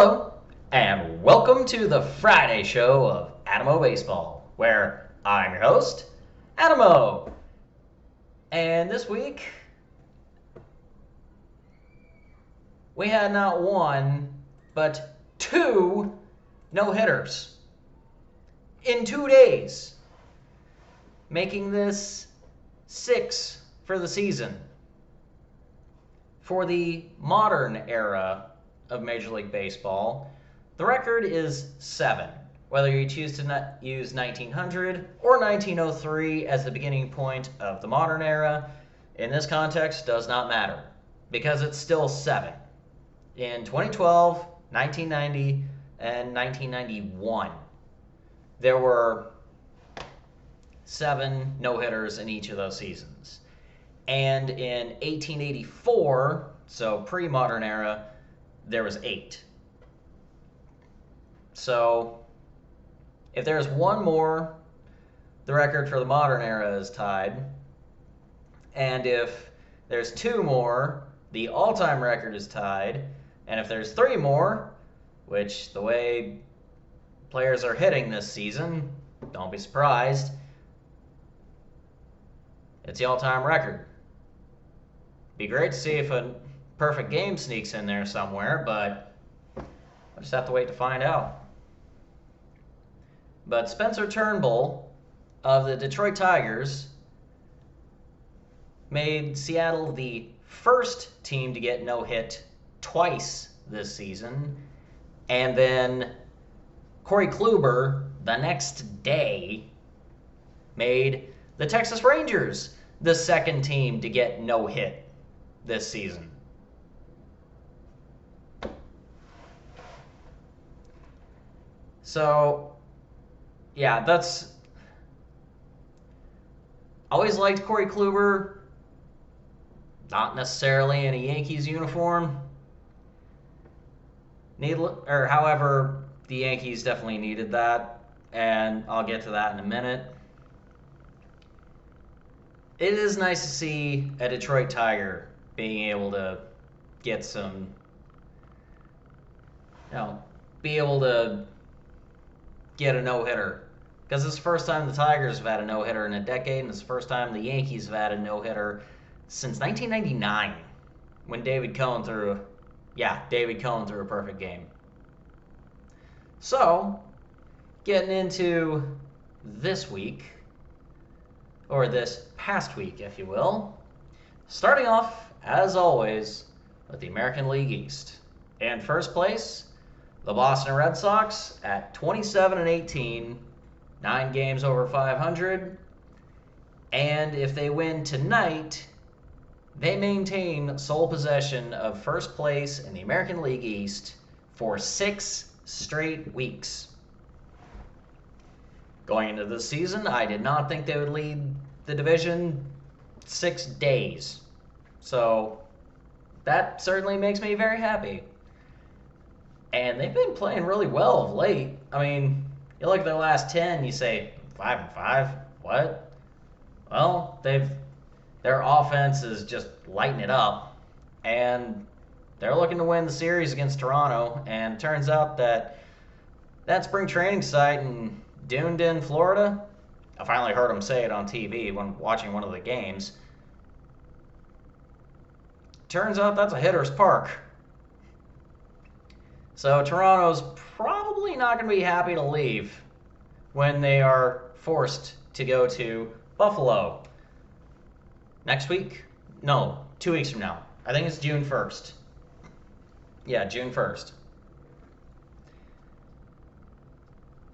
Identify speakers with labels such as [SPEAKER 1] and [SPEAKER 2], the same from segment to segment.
[SPEAKER 1] Hello, and welcome to the Friday show of Adamo Baseball, where I'm your host, Adamo. And this week, we had not one, but two no-hitters in 2 days, making this 6 for the season. For the modern era of Major League Baseball, the record is 7. Whether you choose to use 1900 or 1903 as the beginning point of the modern era, in this context does not matter, because it's still 7. In 2012, 1990, and 1991, there were 7 no-hitters in each of those seasons. And in 1884, so pre-modern era, there was 8. So if there's one more, the record for the modern era is tied. And if there's 2 more, the all-time record is tied. And if there's 3 more, which the way players are hitting this season, don't be surprised, it's the all-time record. Be great to see if a perfect game sneaks in there somewhere, but I'll just have to wait to find out. But Spencer Turnbull of the Detroit Tigers made Seattle the first team to get no-hit twice this season, and then Corey Kluber the next day made the Texas Rangers the second team to get no-hit this season. So, yeah, that's... Always liked Corey Kluber. Not necessarily in a Yankees uniform. However, the Yankees definitely needed that, and I'll get to that in a minute. It is nice to see a Detroit Tiger being able to get some, be able to get a no-hitter. Because it's the first time the Tigers have had a no-hitter in a decade, and it's the first time the Yankees have had a no-hitter since 1999, when David Cohn threw a perfect game. So, getting into this week, or this past week, if you will, starting off, as always, with the American League East. In first place, the Boston Red Sox at 27-18, 9 games over 500. And if they win tonight, they maintain sole possession of first place in the American League East for 6 straight weeks. Going into this season, I did not think they would lead the division 6 days. So that certainly makes me very happy. And they've been playing really well of late. I mean, you look at their last 10, you say, 5-5? What? Well, their offense is just lighting it up. And they're looking to win the series against Toronto. And it turns out that spring training site in Dunedin, Florida, I finally heard them say it on TV when watching one of the games. Turns out that's a hitter's park. So Toronto's probably not going to be happy to leave when they are forced to go to Buffalo next week. No, 2 weeks from now. I think it's June 1st. Yeah, June 1st.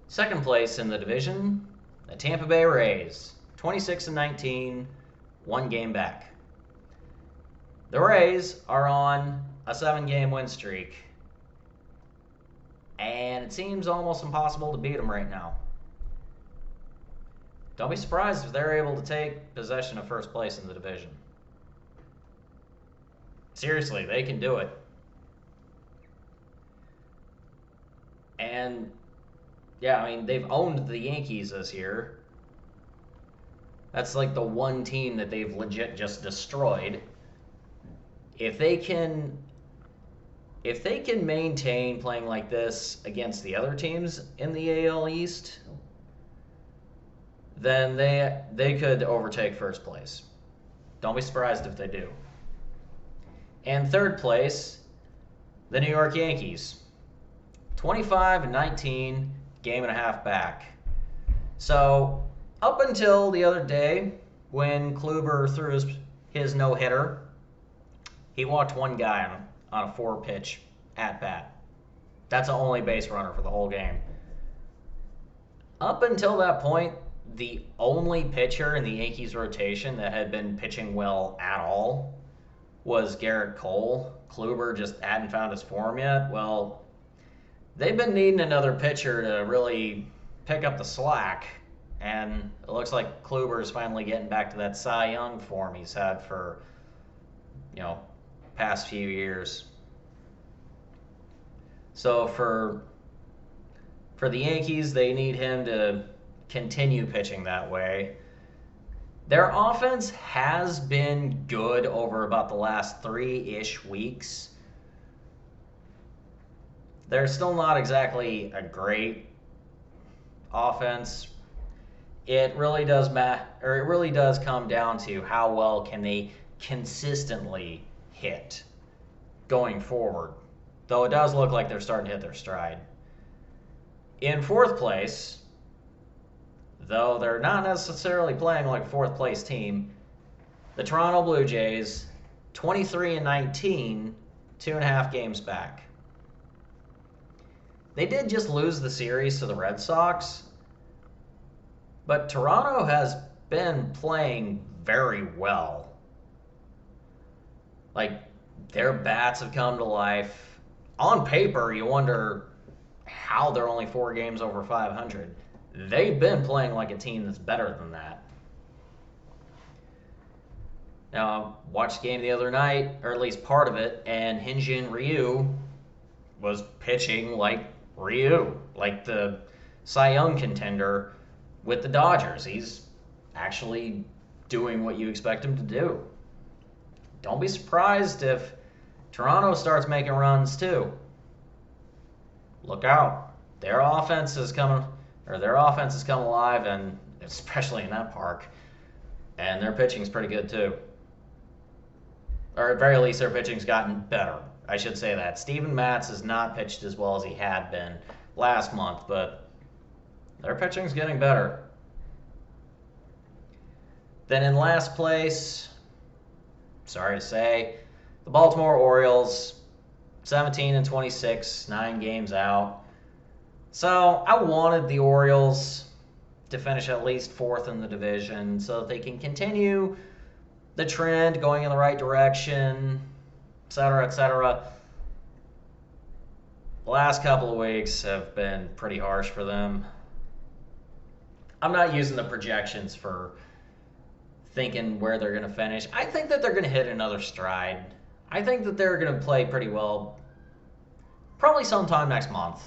[SPEAKER 1] Second place in the division, the Tampa Bay Rays, 26-19, 1 game back. The Rays are on a 7-game win streak, and it seems almost impossible to beat them right now. Don't be surprised if they're able to take possession of first place in the division. Seriously, they can do it. And, yeah, I mean, they've owned the Yankees this year. That's like the one team that they've legit just destroyed. If they can if they can maintain playing like this against the other teams in the AL East, then they could overtake first place. Don't be surprised if they do. And third place, the New York Yankees. 25-19, game and a half back. So, up until the other day, when Kluber threw his no-hitter, he walked one guy on a 4-pitch at-bat. That's the only base runner for the whole game. Up until that point, the only pitcher in the Yankees rotation that had been pitching well at all was Garrett Cole. Kluber just hadn't found his form yet. Well, they've been needing another pitcher to really pick up the slack, and it looks like Kluber is finally getting back to that Cy Young form he's had for, past few years. So for the Yankees, they need him to continue pitching that way. Their offense has been good over about the last 3-ish weeks. They're still not exactly a great offense. It really does it really does come down to how well can they consistently hit going forward. Though it does look like they're starting to hit their stride. In fourth place, though they're not necessarily playing like a fourth place team, the Toronto Blue Jays, 23-19, 2.5 games back. They did just lose the series to the Red Sox, but Toronto has been playing very well. Like, their bats have come to life. On paper, you wonder how they're only 4 games over 500. They've been playing like a team that's better than that. Now, I watched the game the other night, or at least part of it, and Hyun-Jin Ryu was pitching like Ryu, like the Cy Young contender with the Dodgers. He's actually doing what you expect him to do. Don't be surprised if Toronto starts making runs too. Look out. Their offense has come alive, and especially in that park. And their pitching's pretty good too. Or at very least, their pitching's gotten better. I should say that. Steven Matz has not pitched as well as he had been last month, but their pitching's getting better. Then in last place, sorry to say, the Baltimore Orioles, 17-26, 9 games out. So I wanted the Orioles to finish at least 4th in the division so that they can continue the trend going in the right direction, etc., etc. The last couple of weeks have been pretty harsh for them. I'm not using the projections for thinking where they're going to finish. I think that they're going to hit another stride. I think that they're going to play pretty well probably sometime next month.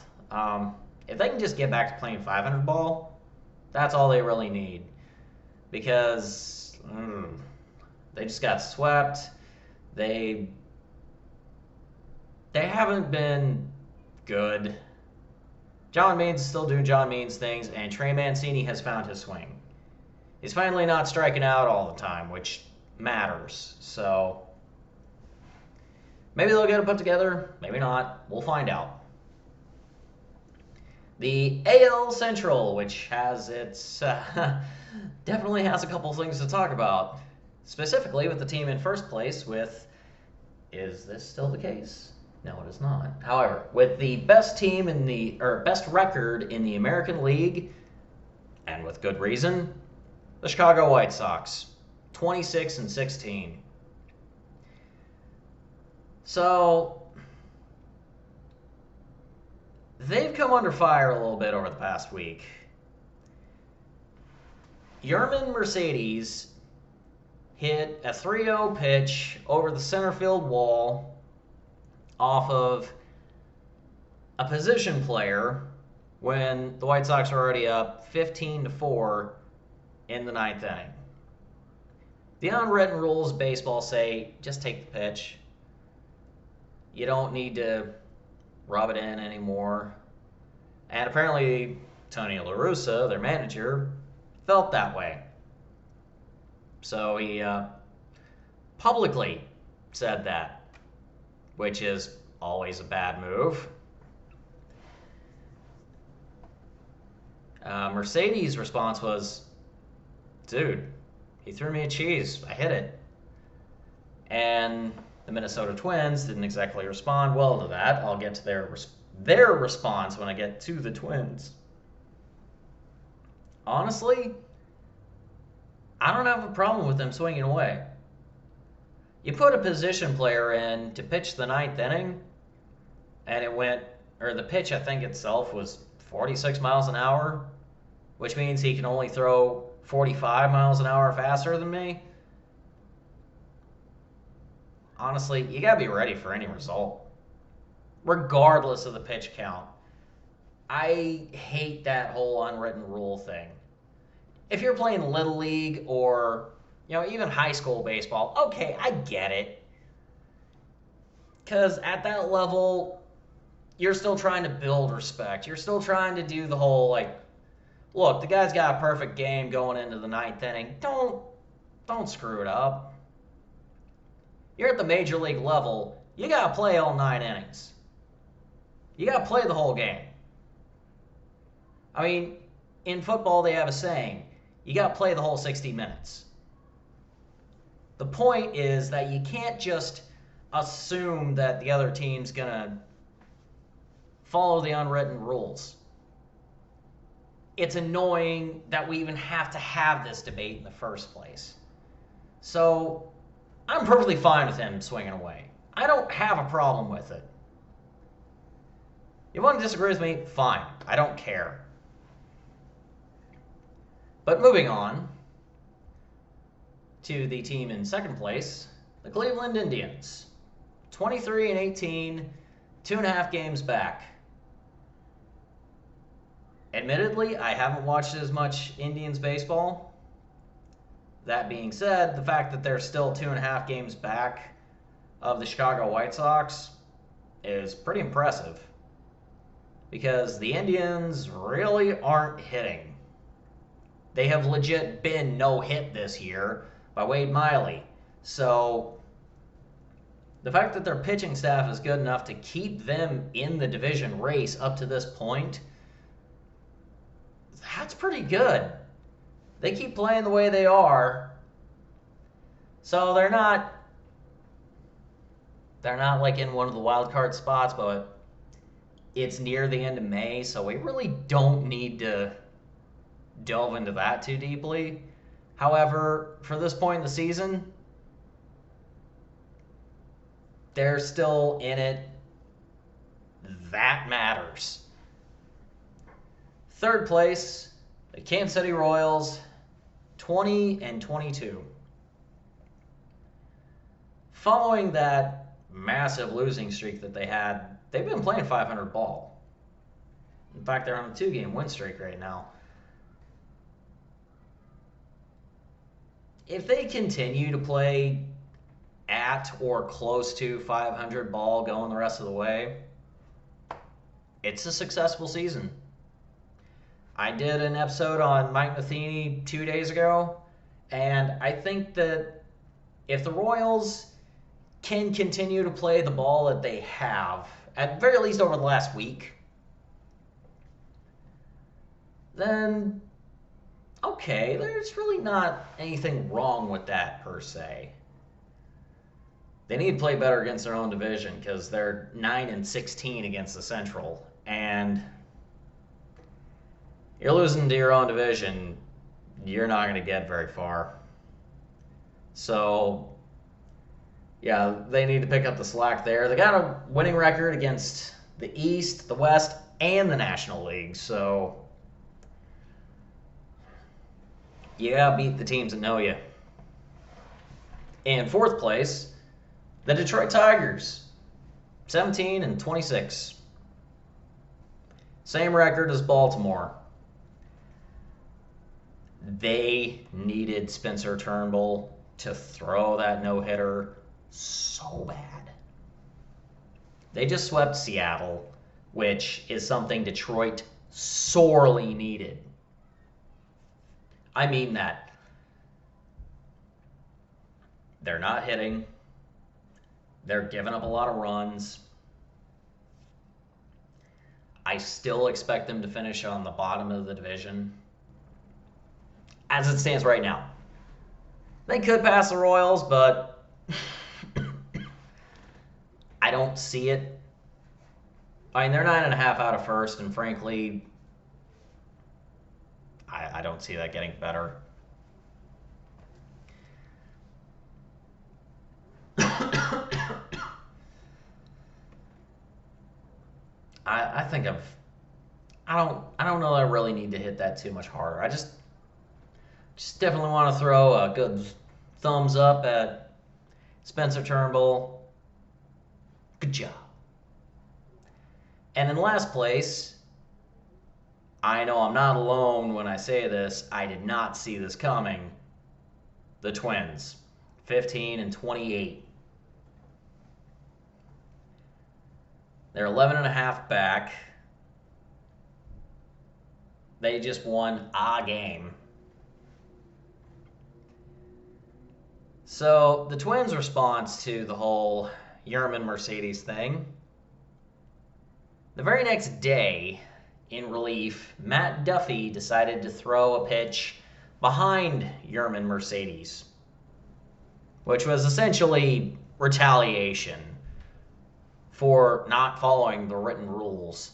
[SPEAKER 1] If they can just get back to playing 500 ball, that's all they really need. Because they just got swept. They haven't been good. John Means is still doing John Means things, and Trey Mancini has found his swing. He's finally not striking out all the time, which matters. So maybe they'll get it put together. Maybe not. We'll find out. The AL Central, which has its definitely has a couple things to talk about. Specifically with the team in first place with, is this still the case? No, it is not. However, with the best team best record in the American League, and with good reason, the Chicago White Sox, 26-16. So they've come under fire a little bit over the past week. Yermin Mercedes hit a 3-0 pitch over the center field wall off of a position player when the White Sox were already up 15-4 in the 9th inning. The unwritten rules of baseball say just take the pitch. You don't need to rub it in anymore. And apparently, Tony La Russa, their manager, felt that way. So he publicly said that, which is always a bad move. Mercedes' response was, dude, he threw me a cheese. I hit it. And the Minnesota Twins didn't exactly respond well to that. I'll get to their response when I get to the Twins. Honestly, I don't have a problem with them swinging away. You put a position player in to pitch the ninth inning, and the pitch I think itself was 46 miles an hour, which means he can only throw 45 miles an hour faster than me. Honestly, you gotta be ready for any result, regardless of the pitch count. I hate that whole unwritten rule thing. If you're playing Little League or, even high school baseball, okay, I get it. Because at that level, you're still trying to build respect. You're still trying to do the whole, look, the guy's got a perfect game going into the ninth inning. Don't screw it up. You're at the major league level, you got to play all 9 innings. You got to play the whole game. I mean, in football, they have a saying, you got to play the whole 60 minutes. The point is that you can't just assume that the other team's going to follow the unwritten rules. It's annoying that we even have to have this debate in the first place. So, I'm perfectly fine with him swinging away. I don't have a problem with it. You want to disagree with me? Fine. I don't care. But moving on to the team in second place, the Cleveland Indians. 23-18, 2.5 games back. Admittedly, I haven't watched as much Indians baseball. That being said, the fact that they're still 2.5 games back of the Chicago White Sox is pretty impressive. Because the Indians really aren't hitting. They have legit been no hit this year by Wade Miley. So the fact that their pitching staff is good enough to keep them in the division race up to this point, that's pretty good. They keep playing the way they are. So they're not like in one of the wild card spots, but it's near the end of May, so we really don't need to delve into that too deeply. However, for this point in the season, they're still in it. That matters. Third place, the Kansas City Royals, 20-22. Following that massive losing streak that they had, they've been playing 500 ball. In fact, they're on a 2-game win streak right now. If they continue to play at or close to 500 ball going the rest of the way, it's a successful season. I did an episode on Mike Matheny 2 days ago, and I think that if the Royals can continue to play the ball that they have, at very least over the last week, then okay, there's really not anything wrong with that per se. They need to play better against their own division because they're 9-16 against the Central, and you're losing to your own division, you're not going to get very far. So, yeah, they need to pick up the slack there. They got a winning record against the East, the West, and the National League, so you got to beat the teams that know you. In fourth place, the Detroit Tigers, 17-26. Same record as Baltimore. They needed Spencer Turnbull to throw that no-hitter so bad. They just swept Seattle, which is something Detroit sorely needed. I mean that. They're not hitting. They're giving up a lot of runs. I still expect them to finish on the bottom of the division as it stands right now. They could pass the Royals, but I don't see it. I mean, they're 9.5 out of first, and frankly, I don't see that getting better. I think I don't know that I really need to hit that too much harder. I just definitely want to throw a good thumbs up at Spencer Turnbull. Good job. And in last place, I know I'm not alone when I say this. I did not see this coming. The Twins, 15-28. They're 11.5 back. They just won a game. So the Twins' response to the whole Yerman Mercedes thing, the very next day, in relief, Matt Duffy decided to throw a pitch behind Yerman Mercedes, which was essentially retaliation for not following the written rules.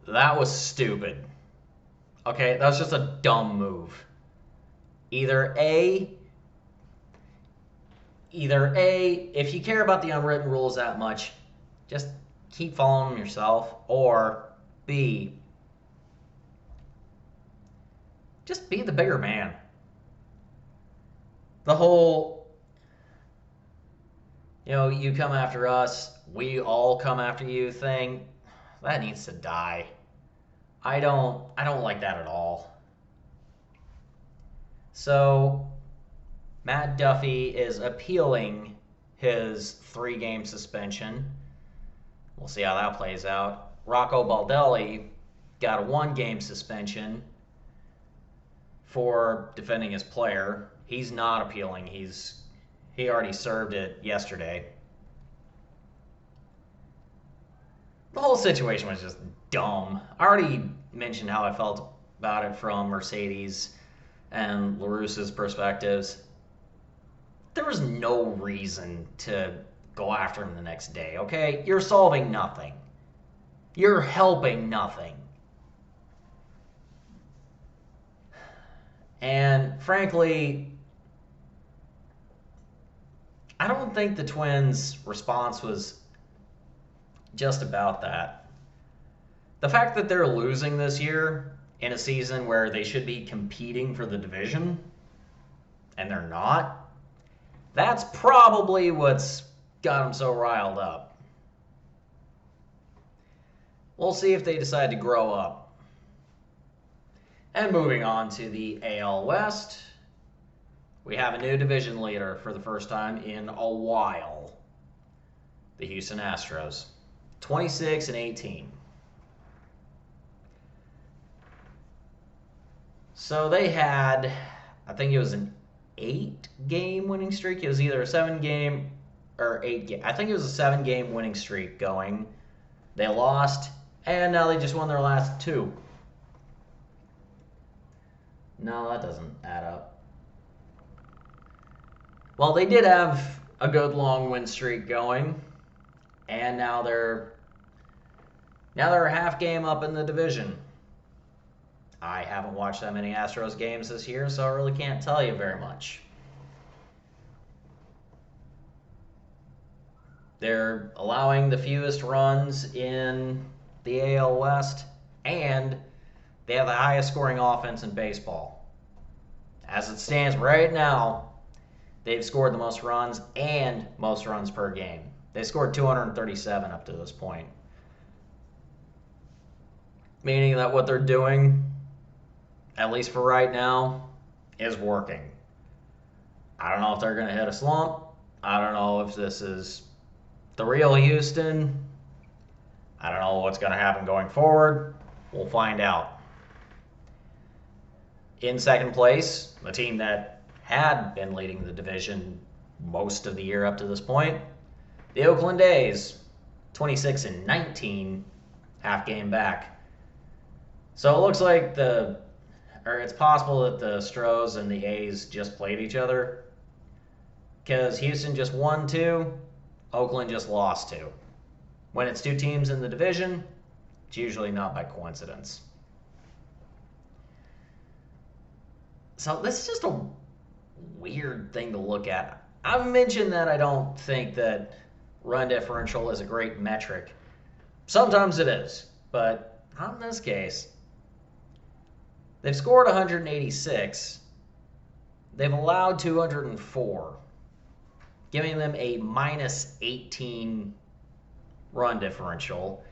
[SPEAKER 1] That was stupid. Okay, that was just a dumb move. Either A, if you care about the unwritten rules that much, just keep following them yourself, or B, just be the bigger man. The whole, you come after us, we all come after you thing, that needs to die. I don't like that at all. So Matt Duffy is appealing his 3-game suspension. We'll see how that plays out. Rocco Baldelli got a 1-game suspension for defending his player. He's not appealing. He already served it yesterday. The whole situation was just dumb. I already mentioned how I felt about it from Mercedes and LaRusse's perspectives. There was no reason to go after him the next day, okay? You're solving nothing. You're helping nothing. And frankly, I don't think the Twins' response was just about that. The fact that they're losing this year in a season where they should be competing for the division, and they're not, that's probably what's got them so riled up. We'll see if they decide to grow up. And moving on to the AL West, we have a new division leader for the first time in a while. The Houston Astros, 26-18. So they had, I think it was an 8-game winning streak. It was either a 7-game or 8-game. I think it was a 7-game winning streak going. They lost, and now they just won their last 2. No, that doesn't add up. Well, they did have a good long win streak going, and now they're a half game up in the division. I haven't watched that many Astros games this year, so I really can't tell you very much. They're allowing the fewest runs in the AL West, and they have the highest scoring offense in baseball. As it stands right now, they've scored the most runs and most runs per game. They scored 237 up to this point. Meaning that what they're doing, at least for right now, is working. I don't know if they're going to hit a slump. I don't know if this is the real Houston, I don't know what's going to happen going forward. We'll find out. In second place, a team that had been leading the division most of the year up to this point, the Oakland A's, 26-19, half game back. So it looks like it's possible that the Stros and the A's just played each other, because Houston just won 2, Oakland just lost 2. When it's 2 teams in the division, it's usually not by coincidence. So this is just a weird thing to look at. I've mentioned that I don't think that run differential is a great metric. Sometimes it is, but not in this case. They've scored 186. They've allowed 204, giving them a minus 18 run differential,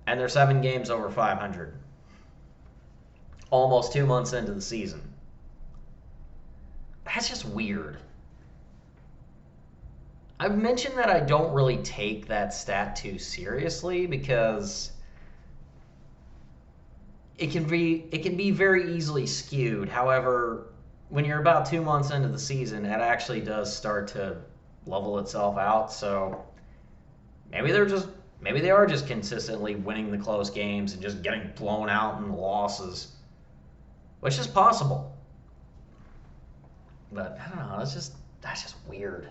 [SPEAKER 1] and they're 7 games over 500. Almost 2 months into the season. That's just weird. I've mentioned that I don't really take that stat too seriously because it can be very easily skewed. However, when you're about 2 months into the season, it actually does start to level itself out. So maybe they are just consistently winning the close games and just getting blown out in the losses, which is possible. But I don't know, that's just weird.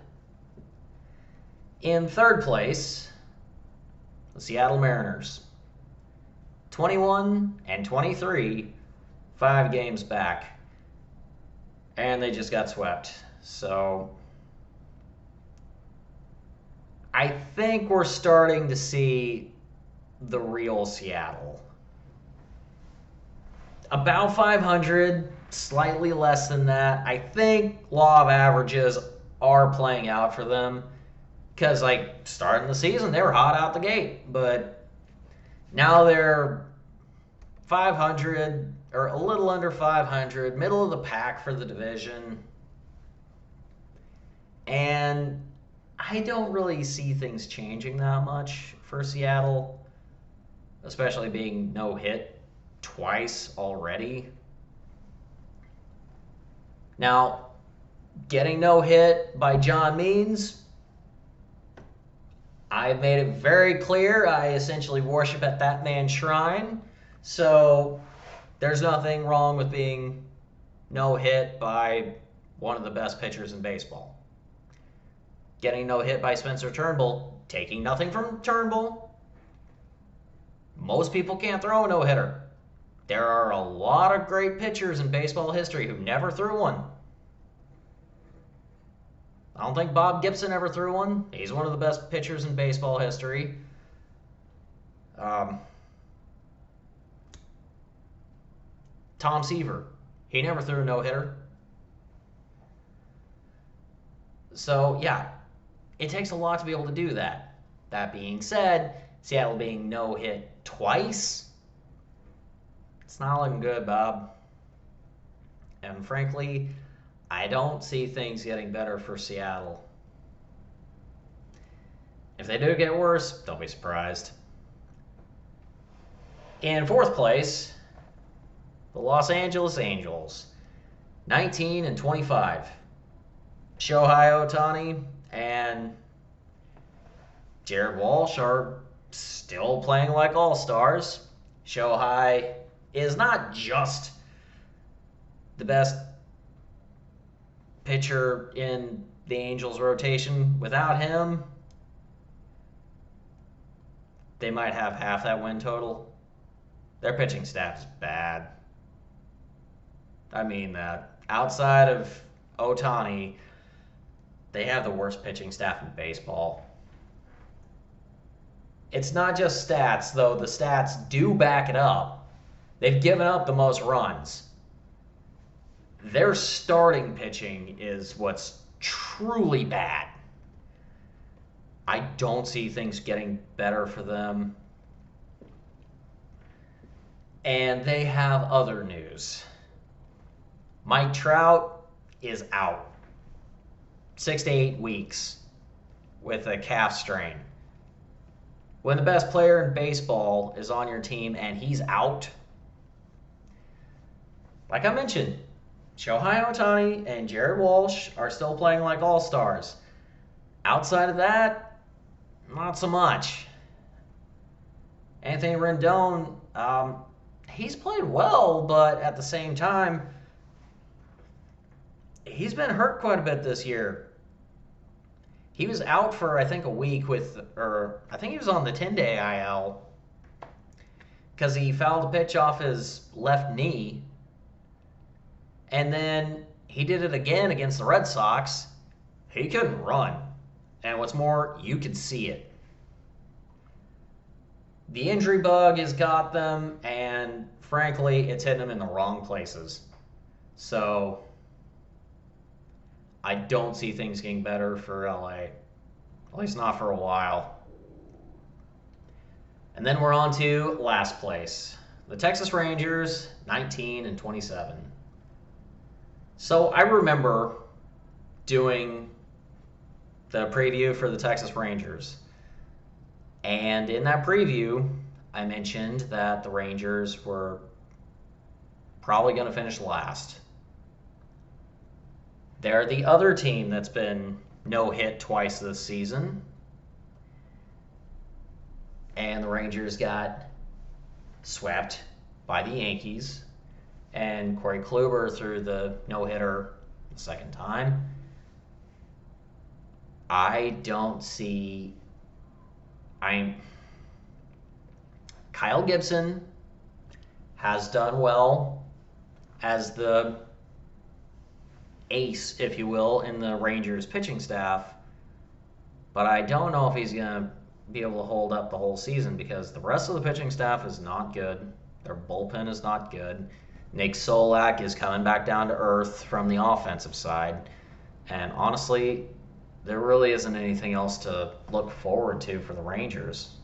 [SPEAKER 1] In third place, the Seattle Mariners, 21-23, 5 games back, and they just got swept. So I think we're starting to see the real Seattle. About 500, slightly less than that. I think law of averages are playing out for them because, starting the season, they were hot out the gate. But now they're 500, or a little under 500, middle of the pack for the division. And I don't really see things changing that much for Seattle, especially being no-hit twice already. Now, getting no-hit by John Means, I've made it very clear I essentially worship at that man's shrine. So there's nothing wrong with being no-hit by one of the best pitchers in baseball. Getting no-hit by Spencer Turnbull, taking nothing from Turnbull. Most people can't throw a no-hitter. There are a lot of great pitchers in baseball history who never threw one. I don't think Bob Gibson ever threw one. He's one of the best pitchers in baseball history. Tom Seaver, he never threw a no-hitter. So, yeah, it takes a lot to be able to do that. That being said, Seattle being no-hit twice, it's not looking good, Bob. And frankly, I don't see things getting better for Seattle. If they do get worse, don't be surprised. In fourth place, the Los Angeles Angels, 19-25. Shohei Ohtani and Jared Walsh are still playing like all-stars. Shohei is not just the best pitcher in the Angels rotation. Without him, they might have half that win total. Their pitching staff is bad. I mean that. Outside of Ohtani, they have the worst pitching staff in baseball. It's not just stats, though. The stats do back it up. They've given up the most runs. Their starting pitching is what's truly bad. I don't see things getting better for them. And they have other news. Mike Trout is out 6 to 8 weeks with a calf strain. when the best player in baseball is on your team and he's out, like I mentioned, Shohei Ohtani and Jared Walsh are still playing like all-stars. Outside of that, not so much. Anthony Rendon, he's played well, but at the same time, he's been hurt quite a bit this year. He was out for, I think, a week I think he was on the 10-day IL because he fouled a pitch off his left knee. And then he did it again against the Red Sox. He couldn't run. And what's more, you could see it. The injury bug has got them, and frankly, it's hitting them in the wrong places. So I don't see things getting better for LA. At least not for a while. And then we're on to last place. The Texas Rangers, 19-27. So I remember doing the preview for the Texas Rangers. And in that preview, I mentioned that the Rangers were probably going to finish last. They're the other team that's been no-hit twice this season. And the Rangers got swept by the Yankees. And Corey Kluber threw the no-hitter the second time. I don't see... Kyle Gibson has done well as the ace, if you will, in the Rangers pitching staff. But I don't know if he's going to be able to hold up the whole season because the rest of the pitching staff is not good. Their bullpen is not good. Nick Solak is coming back down to earth from the offensive side. And honestly, there really isn't anything else to look forward to for the Rangers.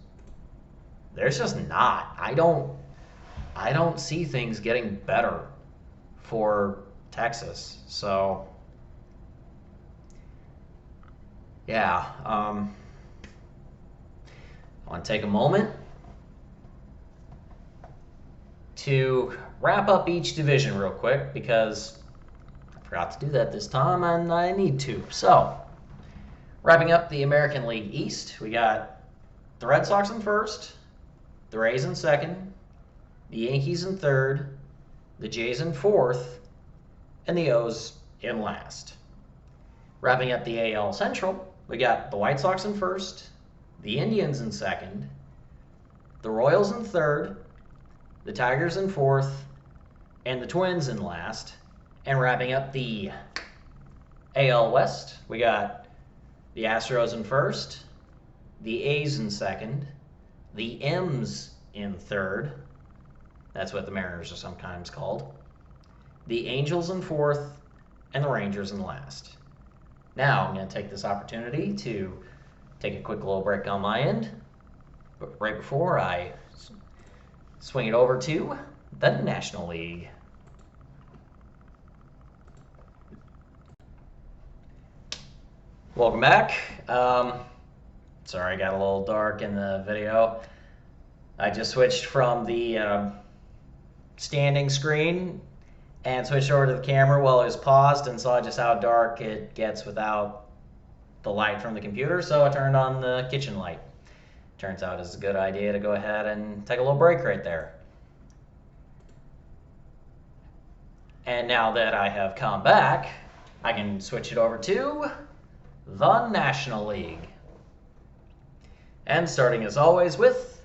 [SPEAKER 1] There's just not. I don't see things getting better for Texas. So, yeah. I want to take a moment to wrap up each division real quick because I forgot to do that this time and I need to. So, wrapping up the American League East, we got the Red Sox in first, the Rays in second, the Yankees in third, the Jays in fourth, and the O's in last. Wrapping up the AL Central, we got the White Sox in first, the Indians in second, the Royals in third, the Tigers in fourth, and the Twins in last. And wrapping up the AL West, we got the Astros in first, the A's in second, the M's in third. That's what the Mariners are sometimes called. The Angels in fourth, and the Rangers in last. Now I'm going to take this opportunity to take a quick little break on my end, but right before I swing it over to the National League. Welcome back. Sorry, I got a little dark in the video. I just switched from the standing screen and switched over to the camera while it was paused and saw just how dark it gets without the light from the computer, so I turned on the kitchen light. Turns out it's a good idea to go ahead and take a little break right there. And now that I have come back, I can switch it over to the National League. And starting as always with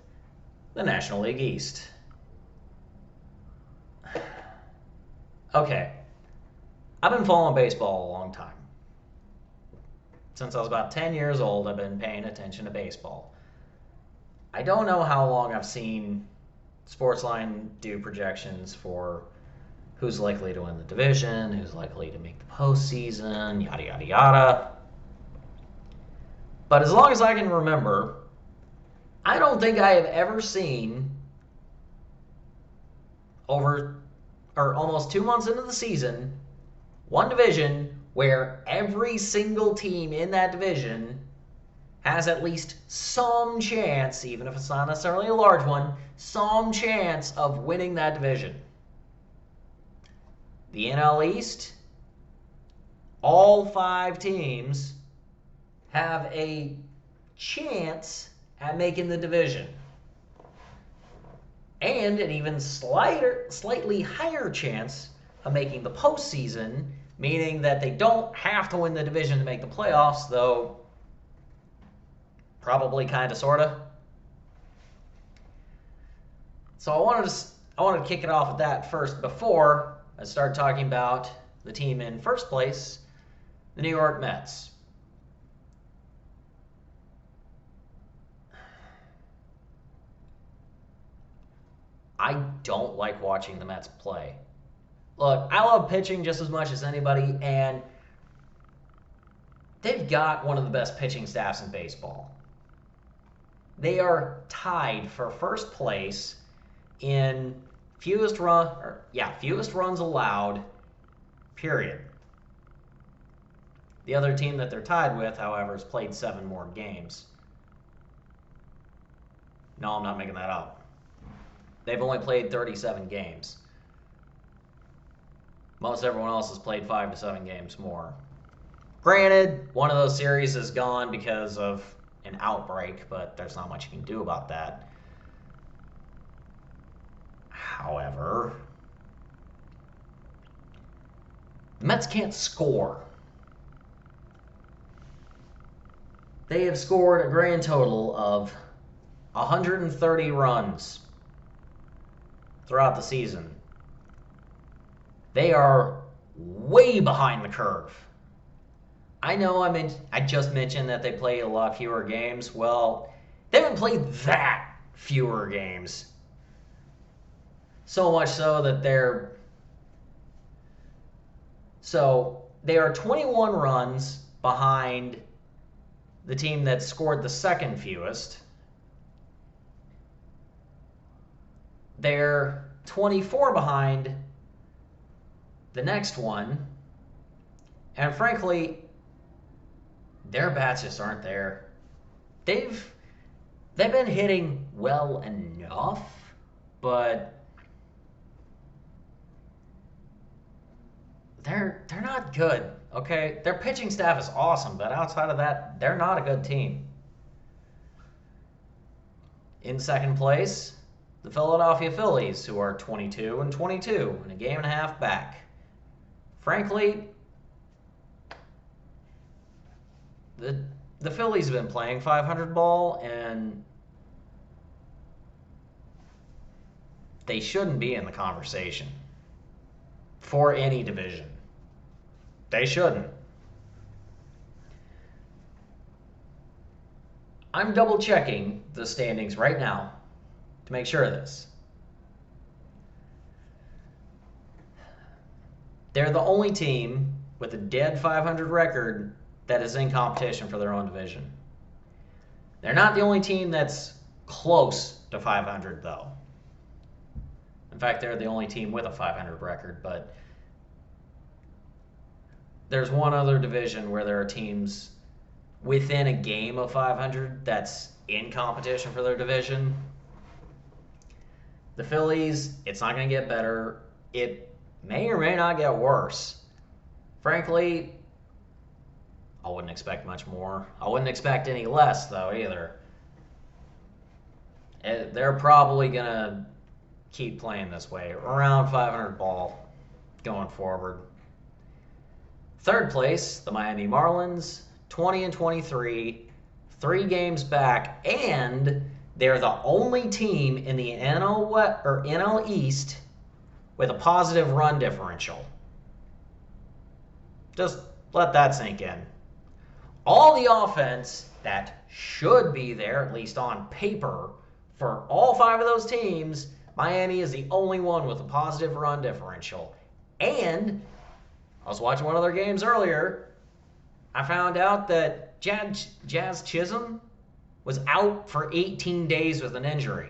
[SPEAKER 1] the National League East. Okay, I've been following baseball a long time. Since I was about 10 years old, I've been paying attention to baseball. I don't know how long I've seen Sportsline do projections for who's likely to win the division, who's likely to make the postseason, yada, yada, yada. But as long as I can remember, I don't think I have ever seen almost 2 months into the season, one division where every single team in that division has at least some chance, even if it's not necessarily a large one, some chance of winning that division. The NL East, all 5 teams have a chance at making the division. And an even slightly higher chance of making the postseason, meaning that they don't have to win the division to make the playoffs, though probably kind of, sort of. So I wanted to kick it off with that first before I start talking about the team in first place, the New York Mets. I don't like watching the Mets play. Look, I love pitching just as much as anybody, and they've got one of the best pitching staffs in baseball. They are tied for first place in fewest runs allowed, period. The other team that they're tied with, however, has played 7 more games. No, I'm not making that up. They've only played 37 games. Most everyone else has played 5 to 7 games more. Granted, one of those series is gone because of an outbreak, but there's not much you can do about that. However, the Mets can't score. They have scored a grand total of 130 runs throughout the season. They are way behind the curve. I know I just mentioned that they play a lot fewer games. Well, they haven't played that fewer games. So much so that they are 21 runs behind the team that scored the second fewest. They're 24 behind the next one. And frankly, their bats just aren't there. They've been hitting well enough, but they're not good, okay? Their pitching staff is awesome, but outside of that, they're not a good team. In second place, the Philadelphia Phillies, who are 22 and 22 and a game and a half back. Frankly, the Phillies have been playing 500 ball, and they shouldn't be in the conversation for any division. They shouldn't. I'm double checking the standings right now to make sure of this. They're the only team with a dead 500 record that is in competition for their own division. They're not the only team that's close to 500, though. In fact, they're the only team with a 500 record, but there's one other division where there are teams within a game of 500 that's in competition for their division. The Phillies, it's not going to get better. It may or may not get worse. Frankly, I wouldn't expect much more. I wouldn't expect any less, though, either. They're probably going to keep playing this way, around 500 ball going forward. Third place, the Miami Marlins, 20 and 23, 3 games back, and they're the only team in the NL East with a positive run differential. Just let that sink in. All the offense that should be there, at least on paper, for all 5 of those teams, Miami is the only one with a positive run differential. And I was watching one of their games earlier. I found out that Jazz Chisholm was out for 18 days with an injury.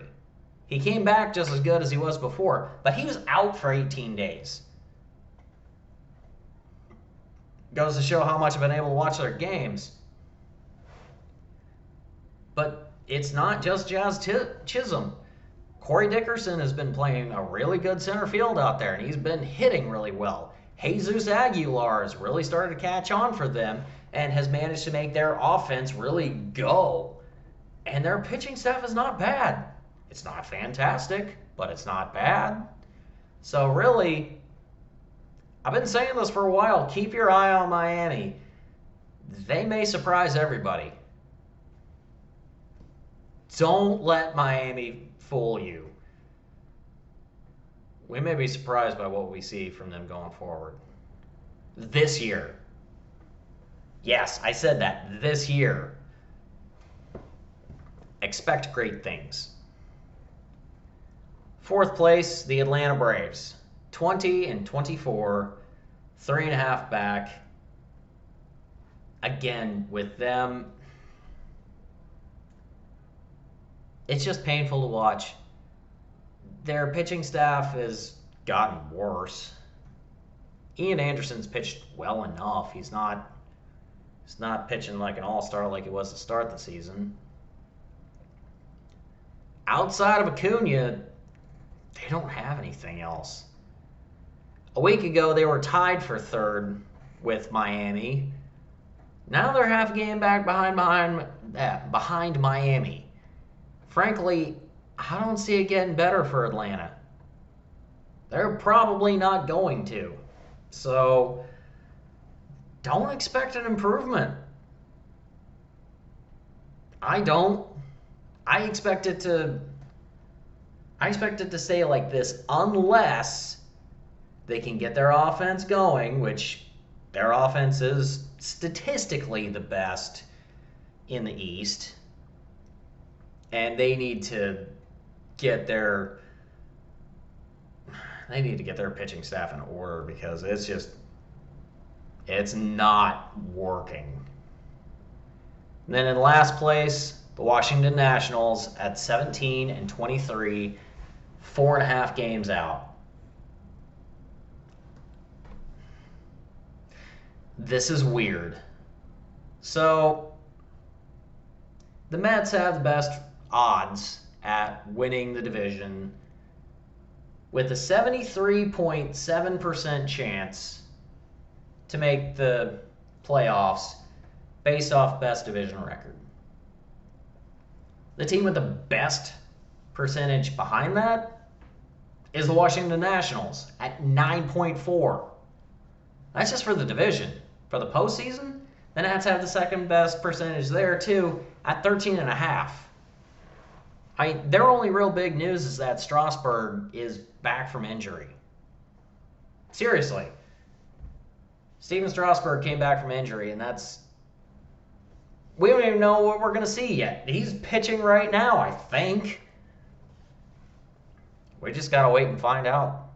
[SPEAKER 1] He came back just as good as he was before, but he was out for 18 days. Goes to show how much I've been able to watch their games. But it's not just Jazz Chisholm. Corey Dickerson has been playing a really good center field out there, and he's been hitting really well. Jesus Aguilar has really started to catch on for them and has managed to make their offense really go. And their pitching staff is not bad. It's not fantastic, but it's not bad. So really, I've been saying this for a while. Keep your eye on Miami. They may surprise everybody. Don't let Miami fool you. We may be surprised by what we see from them going forward. This year. Yes, I said that. This year. Expect great things. Fourth place, the Atlanta Braves. 20-24, 3.5 back. Again, with them, it's just painful to watch. Their pitching staff has gotten worse. Ian Anderson's pitched well enough. He's not pitching like an all-star like he was to start the season. Outside of Acuna, they don't have anything else. A week ago, they were tied for third with Miami. Now they're half a game back behind Miami. Frankly, I don't see it getting better for Atlanta. They're probably not going to. So, don't expect an improvement. I don't. I expect it to stay like this unless they can get their offense going, which their offense is statistically the best in the East. And they need to get their pitching staff in order because it's not working. And then in last place, the Washington Nationals at 17-23, 4.5 games out. This is weird. So, the Mets have the best odds at winning the division with a 73.7% chance to make the playoffs based off best division record. The team with the best percentage behind that is the Washington Nationals at 9.4. That's just for the division. For the postseason, the Nats have the second best percentage there too at 13.5. Their only real big news is that Strasburg is back from injury. Seriously. Steven Strasburg came back from injury, and we don't even know what we're going to see yet. He's pitching right now, I think. We just got to wait and find out.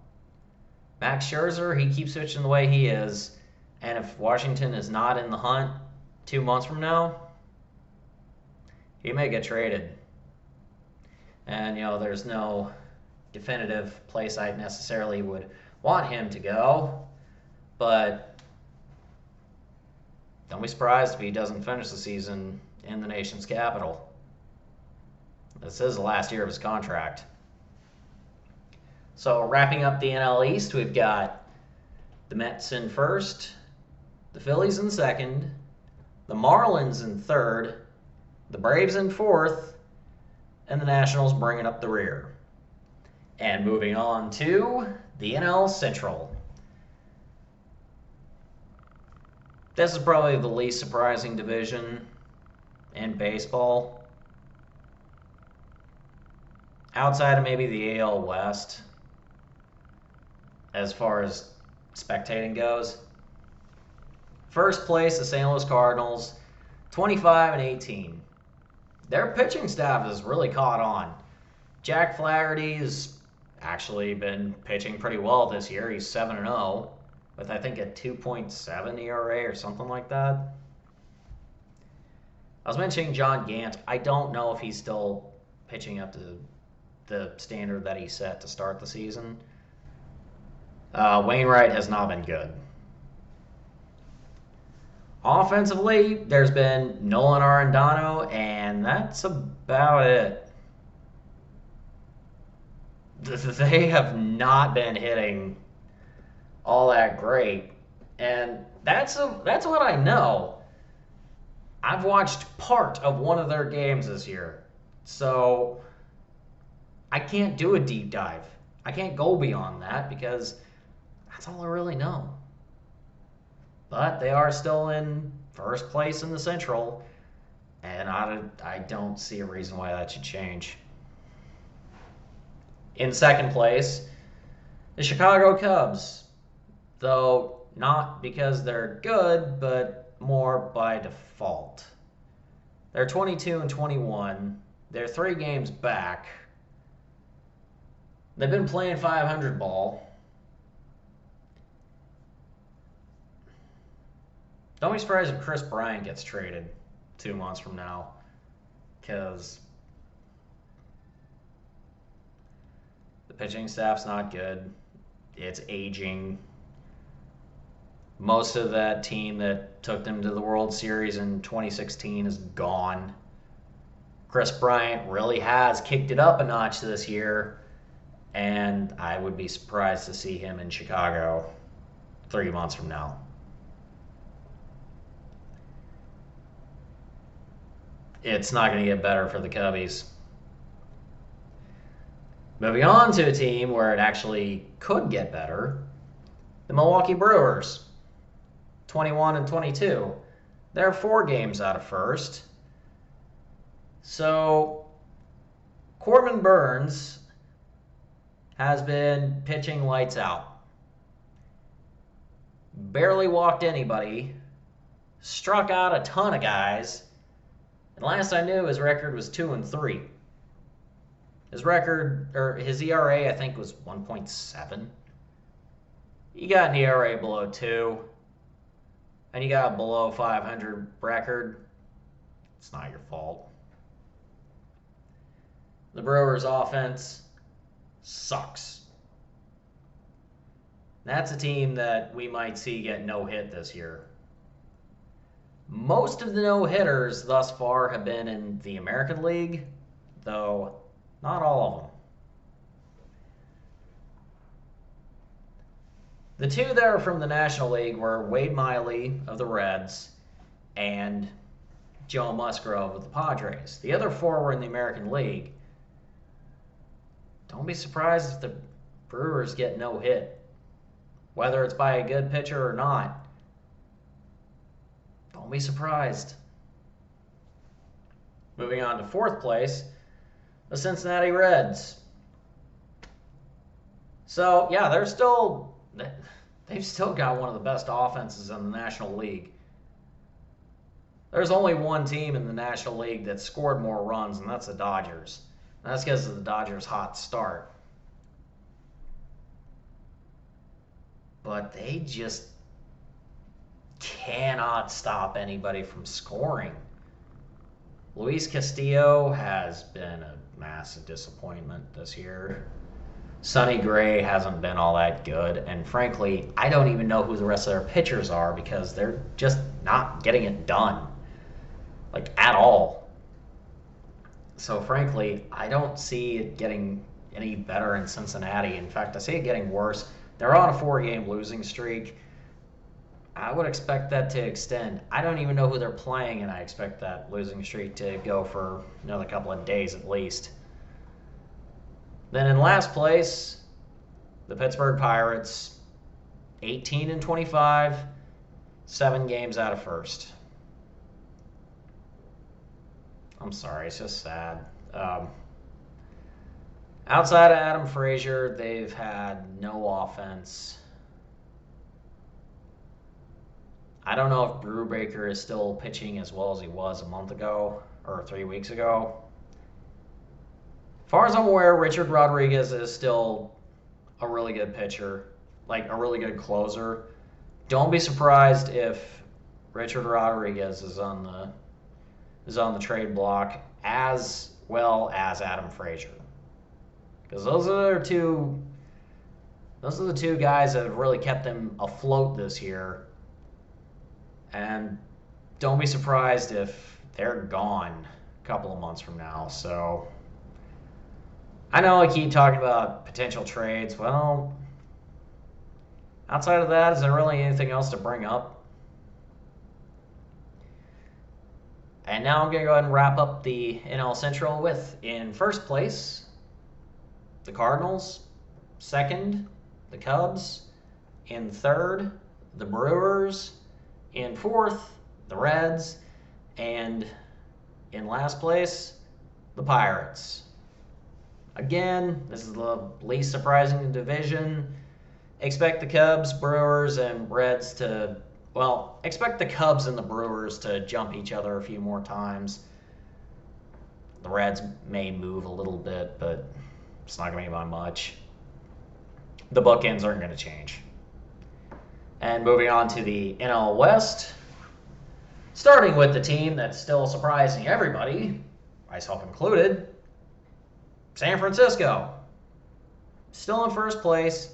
[SPEAKER 1] Max Scherzer, he keeps pitching the way he is. And if Washington is not in the hunt 2 months from now, he may get traded. And, there's no definitive place I necessarily would want him to go. But don't be surprised if he doesn't finish the season in the nation's capital. This is the last year of his contract. So wrapping up the NL East, we've got the Mets in first, the Phillies in second, the Marlins in third, the Braves in fourth, and the Nationals bringing up the rear. And moving on to the NL Central. This is probably the least surprising division in baseball. Outside of maybe the AL West, as far as spectating goes. First place, the St. Louis Cardinals, 25-18. Their pitching staff has really caught on. Jack Flaherty has actually been pitching pretty well this year. He's 7-0 with, I think, a 2.7 ERA or something like that. I was mentioning John Gant. I don't know if he's still pitching up to the standard that he set to start the season. Wainwright has not been good. Offensively, there's been Nolan Arendano, and that's about it. They have not been hitting all that great, and that's what I know. I've watched part of one of their games this year, so I can't do a deep dive. I can't go beyond that because that's all I really know. But they are still in first place in the Central, and I don't see a reason why that should change. In second place, the Chicago Cubs, though not because they're good, but more by default. They're 22 and 21. They're 3 games back. They've been playing 500 ball. Don't be surprised if Chris Bryant gets traded 2 months from now, because the pitching staff's not good. It's aging. Most of that team that took them to the World Series in 2016 is gone. Chris Bryant really has kicked it up a notch this year, and I would be surprised to see him in Chicago 3 months from now. It's not going to get better for the Cubbies. Moving on to a team where it actually could get better, the Milwaukee Brewers, 21 and 22. They're 4 games out of first. So Corbin Burnes has been pitching lights out. Barely walked anybody, struck out a ton of guys, and last I knew his record was 2 and 3. His record, or his ERA, I think, was 1.7. You got an ERA below 2, and you got a below 500 record. It's not your fault. The Brewers' offense sucks. That's a team that we might see get no-hit this year. Most of the no-hitters thus far have been in the American League, though not all of them. The 2 that are from the National League were Wade Miley of the Reds and Joe Musgrove of the Padres. The other 4 were in the American League. Don't be surprised if the Brewers get no hit, whether it's by a good pitcher or not. Don't be surprised. Moving on to 4th place, the Cincinnati Reds. So, yeah, they've still got one of the best offenses in the National League. There's only one team in the National League that scored more runs, and that's the Dodgers. And that's because of the Dodgers' hot start. But they just cannot stop anybody from scoring. Luis Castillo has been a massive disappointment this year. Sonny Gray hasn't been all that good, and frankly, I don't even know who the rest of their pitchers are because they're just not getting it done, like at all. So frankly, I don't see it getting any better in Cincinnati. In fact, I see it getting worse. They're on a 4-game losing streak. I would expect that to extend. I don't even know who they're playing, and I expect that losing streak to go for another couple of days at least. Then in last place, the Pittsburgh Pirates, 18 and 25, 7 games out of first. I'm sorry, it's just sad. Outside of Adam Frazier, they've had no offense. I don't know if Brubaker is still pitching as well as he was a month ago or 3 weeks ago. As far as I'm aware, Richard Rodriguez is still a really good pitcher, like a really good closer. Don't be surprised if Richard Rodriguez is on the trade block as well as Adam Frazier, because those are the two guys that have really kept them afloat this year. And don't be surprised if they're gone a couple of months from now. So I know I keep talking about potential trades. Well, outside of that, is there really anything else to bring up? And now I'm going to go ahead and wrap up the NL Central with, in first place, the Cardinals. Second, the Cubs. In third, the Brewers. In fourth, the Reds. And in last place, the Pirates. Again, this is the least surprising division. Expect the Cubs, Brewers, and Reds to, well, expect the Cubs and the Brewers to jump each other a few more times. The Reds may move a little bit, but it's not going to be by much. The bookends aren't going to change. And moving on to the NL West, starting with the team that's still surprising everybody, myself included, San Francisco. Still in first place,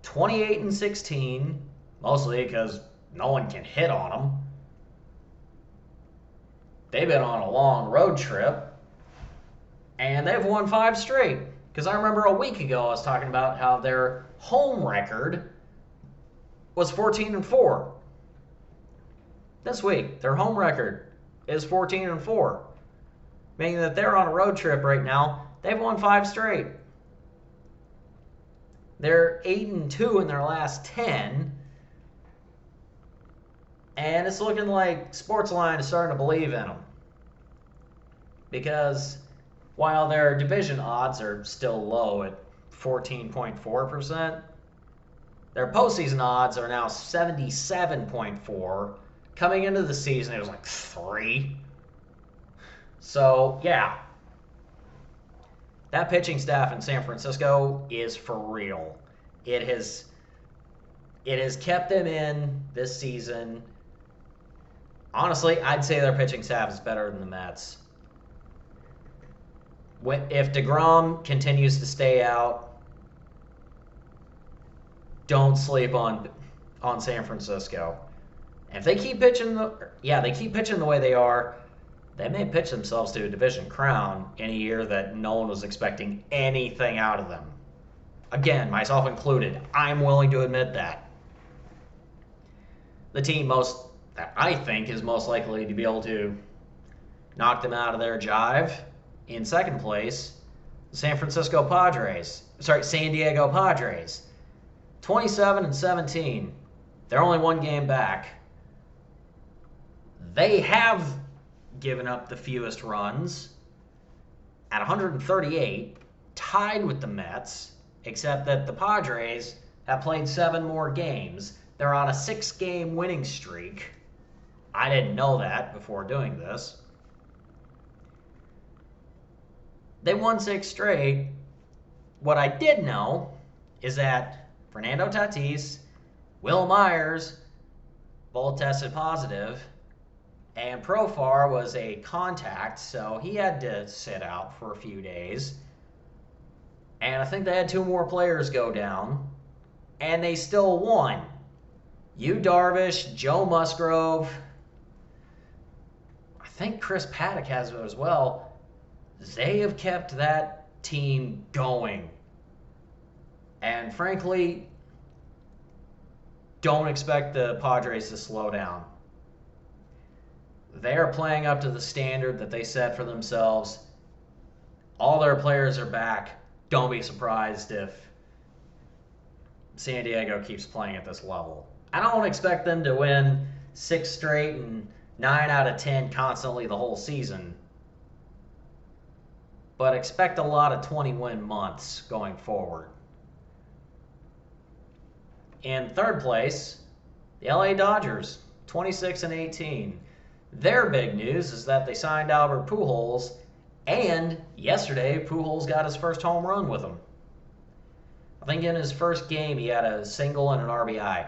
[SPEAKER 1] 28-16, mostly because no one can hit on them. They've been on a long road trip, and they've won 5 straight. Because I remember a week ago I was talking about how their home record was 14-4. This week, their home record is 14-4, meaning that they're on a road trip right now. They've won 5 straight. They're 8-2 in their last 10. And it's looking like Sportsline is starting to believe in them. Because while their division odds are still low at 14.4%, their postseason odds are now 77.4. Coming into the season, it was like 3. So, yeah. That pitching staff in San Francisco is for real. It has kept them in this season. Honestly, I'd say their pitching staff is better than the Mets. If DeGrom continues to stay out, don't sleep on San Francisco. And if they keep pitching the way they are, they may pitch themselves to a division crown in a year that no one was expecting anything out of them. Again, myself included, I'm willing to admit that. The team that I think is most likely to be able to knock them out of their jive in second place, the San Diego Padres. 27-17. They're only 1 game back. They have given up the fewest runs at 138, tied with the Mets, except that the Padres have played 7 more games. They're on a 6-game winning streak. I didn't know that before doing this. They won 6 straight. What I did know is that Fernando Tatis, Will Myers both tested positive, and Profar was a contact, so he had to sit out for a few days. And I think they had 2 more players go down, and they still won. Yu Darvish, Joe Musgrove, I think Chris Paddock has it as well. They have kept that team going. And frankly, don't expect the Padres to slow down. They're playing up to the standard that they set for themselves. All their players are back. Don't be surprised if San Diego keeps playing at this level. I don't expect them to win 6 straight and 9 out of 10 constantly the whole season. But expect a lot of 20-win months going forward. In third place, the LA Dodgers, 26-18. Their big news is that they signed Albert Pujols, and yesterday Pujols got his first home run with them. I think in his first game he had a single and an RBI.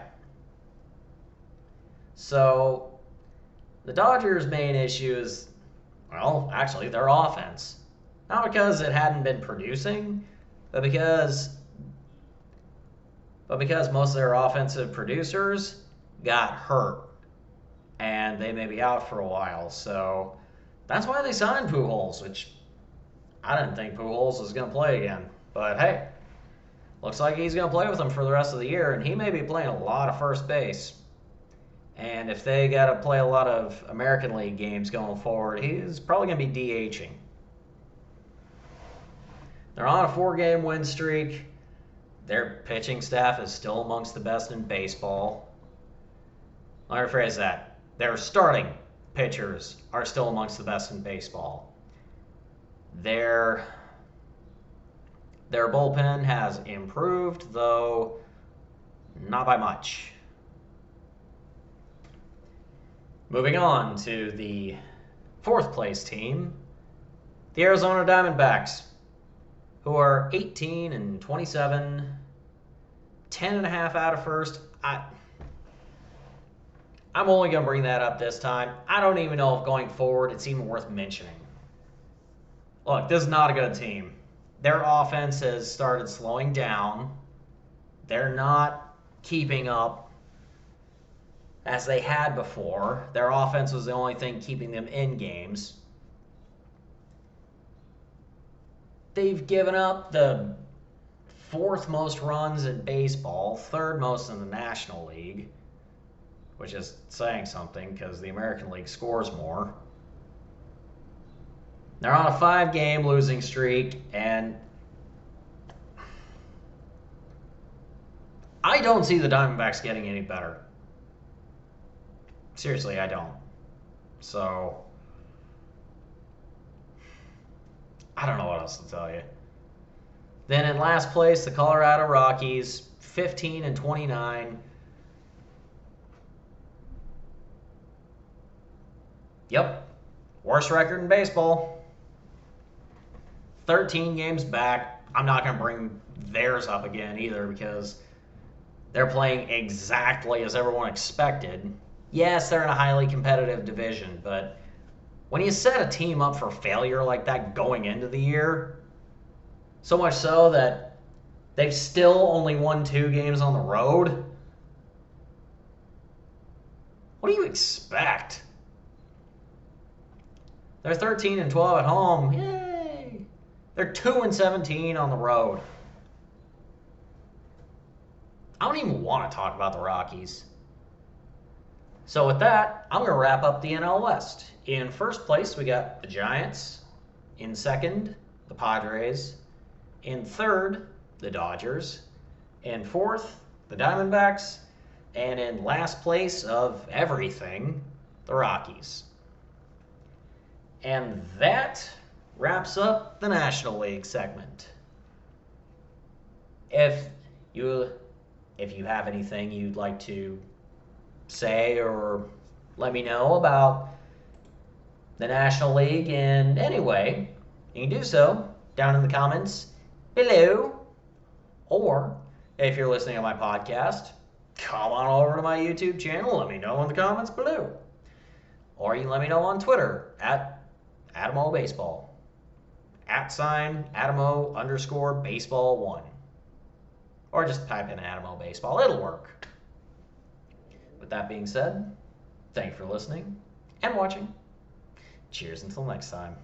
[SPEAKER 1] So the Dodgers' main issue is, well, actually their offense. Not because it hadn't been producing, but because most of their offensive producers got hurt. and they may be out for a while. So that's why they signed Pujols, which I didn't think Pujols was going to play again. But hey, looks like he's going to play with them for the rest of the year, and he may be playing a lot of first base. And if they got to play a lot of American League games going forward, he's probably going to be DHing. They're on a 4-game win streak. Their pitching staff is still amongst the best in baseball. Let me rephrase that. Their starting pitchers are still amongst the best in baseball. Their bullpen has improved, though not by much. Moving on to the 4th place team, the Arizona Diamondbacks, who are 18-27, 10.5 out of first. I'm only going to bring that up this time. I don't even know if going forward it's even worth mentioning. Look, this is not a good team. Their offense has started slowing down. They're not keeping up as they had before. Their offense was the only thing keeping them in games. They've given up the 4th most runs in baseball, 3rd most in the National League, which is saying something because the American League scores more. They're on a 5-game losing streak, and I don't see the Diamondbacks getting any better. Seriously, I don't. So, I don't know what else to tell you. Then in last place, the Colorado Rockies, 15-29. Yep, worst record in baseball. 13 games back. I'm not going to bring theirs up again either because they're playing exactly as everyone expected. Yes, they're in a highly competitive division, but when you set a team up for failure like that going into the year, so much so that they've still only won 2 games on the road, what do you expect? They're 13-12 at home. Yay! They're 2-17 on the road. I don't even want to talk about the Rockies. So with that, I'm going to wrap up the NL West. In first place, we got the Giants. In second, the Padres. In third, the Dodgers. In fourth, the Diamondbacks. And in last place of everything, the Rockies. And that wraps up the National League segment. If you have anything you'd like to say or let me know about the National League in any way, you can do so down in the comments below. Or if you're listening to my podcast, come on over to my YouTube channel. Let me know in the comments below. Or you can let me know on Twitter at AdamoBaseball. @Adamo_baseball1. Or just type in AdamoBaseball. It'll work. With that being said, thank you for listening and watching. Cheers until next time.